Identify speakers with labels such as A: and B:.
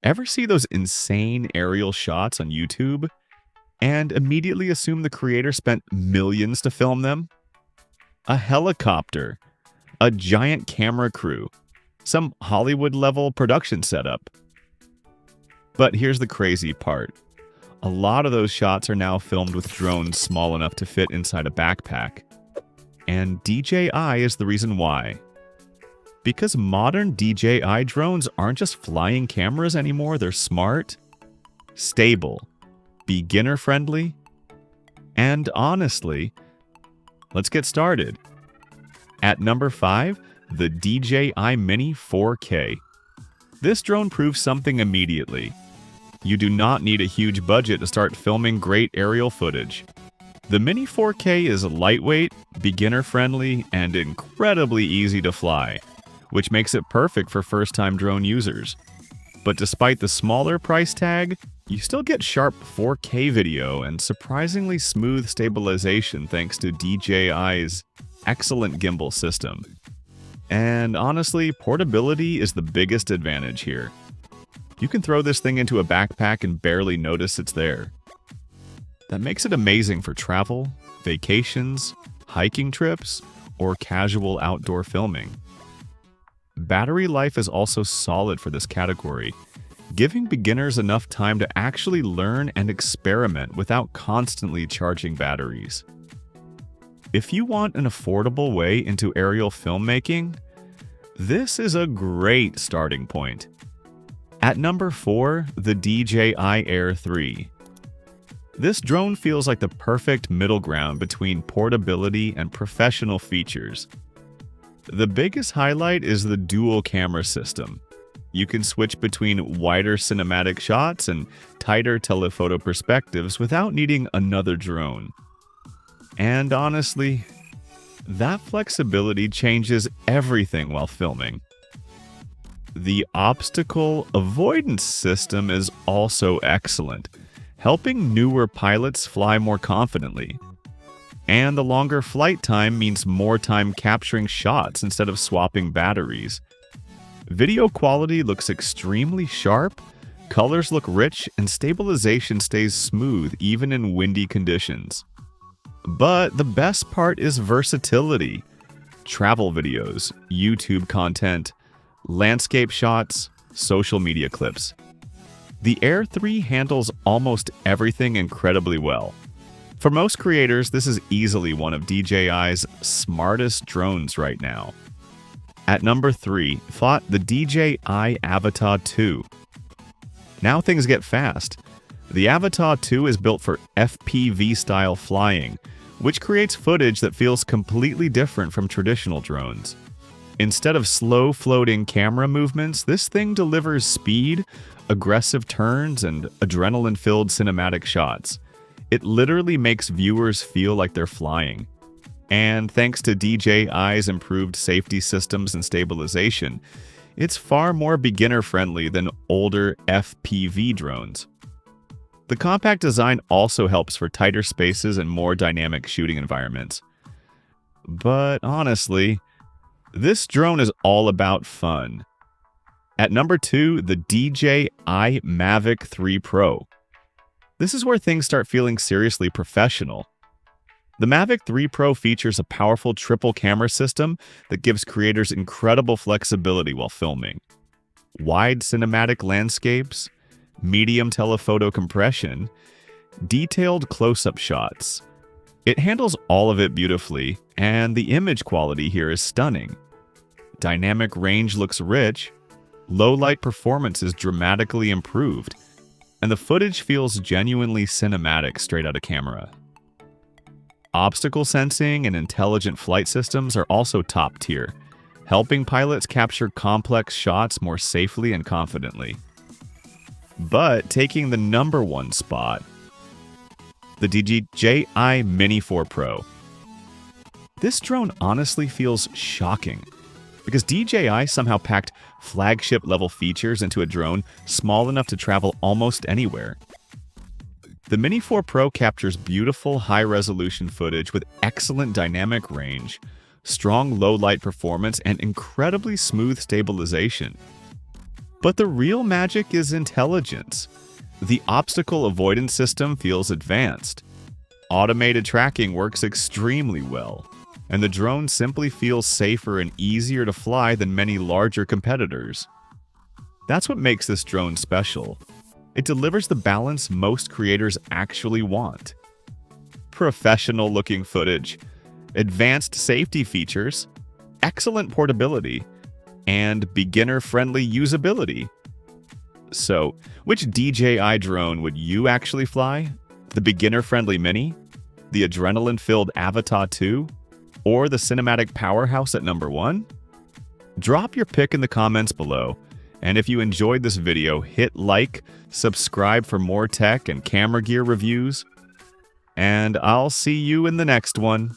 A: Ever see those insane aerial shots on YouTube and immediately assume the creator spent millions to film them? A helicopter, a giant camera crew, some Hollywood-level production setup. But here's the crazy part. A lot of those shots are now filmed with drones small enough to fit inside a backpack. And DJI is the reason why. Because modern DJI drones aren't just flying cameras anymore, they're smart, stable, beginner-friendly, and honestly, let's get started. At number 5, the DJI Mini 4K. This drone proves something immediately. You do not need a huge budget to start filming great aerial footage. The Mini 4K is lightweight, beginner-friendly, and incredibly easy to fly, which makes it perfect for first-time drone users. But despite the smaller price tag, you still get sharp 4K video and surprisingly smooth stabilization thanks to DJI's excellent gimbal system. And honestly, portability is the biggest advantage here. You can throw this thing into a backpack and barely notice it's there. That makes it amazing for travel, vacations, hiking trips, or casual outdoor filming. Battery life is also solid for this category, giving beginners enough time to actually learn and experiment without constantly charging batteries. If you want an affordable way into aerial filmmaking, this is a great starting point. At number 4, the DJI Air 3. This drone feels like the perfect middle ground between portability and professional features. The biggest highlight is the dual camera system. You can switch between wider cinematic shots and tighter telephoto perspectives without needing another drone. And honestly, that flexibility changes everything while filming. The obstacle avoidance system is also excellent, helping newer pilots fly more confidently. And the longer flight time means more time capturing shots instead of swapping batteries. Video quality looks extremely sharp, colors look rich, and stabilization stays smooth even in windy conditions. But the best part is versatility. Travel videos, YouTube content, landscape shots, social media clips. The Air 3 handles almost everything incredibly well. For most creators, this is easily one of DJI's smartest drones right now. At number 3, the DJI Avata 2. Now things get fast. The Avata 2 is built for FPV-style flying, which creates footage that feels completely different from traditional drones. Instead of slow floating camera movements, this thing delivers speed, aggressive turns, and adrenaline-filled cinematic shots. It literally makes viewers feel like they're flying. And thanks to DJI's improved safety systems and stabilization, it's far more beginner-friendly than older FPV drones. The compact design also helps for tighter spaces and more dynamic shooting environments. But honestly, this drone is all about fun. At number 2, the DJI Mavic 3 Pro. This is where things start feeling seriously professional. The Mavic 3 Pro features a powerful triple camera system that gives creators incredible flexibility while filming. Wide cinematic landscapes, medium telephoto compression, detailed close-up shots. It handles all of it beautifully, and the image quality here is stunning. Dynamic range looks rich, low-light performance is dramatically improved, and the footage feels genuinely cinematic straight out of camera. Obstacle sensing and intelligent flight systems are also top tier, helping pilots capture complex shots more safely and confidently. But taking the number 1 spot, the DJI Mini 4 Pro. This drone honestly feels shocking, because DJI somehow packed flagship-level features into a drone small enough to travel almost anywhere. The Mini 4 Pro captures beautiful high-resolution footage with excellent dynamic range, strong low-light performance, and incredibly smooth stabilization. But the real magic is intelligence. The obstacle avoidance system feels advanced. Automated tracking works extremely well, and the drone simply feels safer and easier to fly than many larger competitors. That's what makes this drone special. It delivers the balance most creators actually want. Professional-looking footage, advanced safety features, excellent portability, and beginner-friendly usability. So, which DJI drone would you actually fly? The beginner-friendly Mini? The adrenaline-filled Avata 2? Or the cinematic powerhouse at number 1? Drop your pick in the comments below. And if you enjoyed this video, hit like, subscribe for more tech and camera gear reviews. And I'll see you in the next one.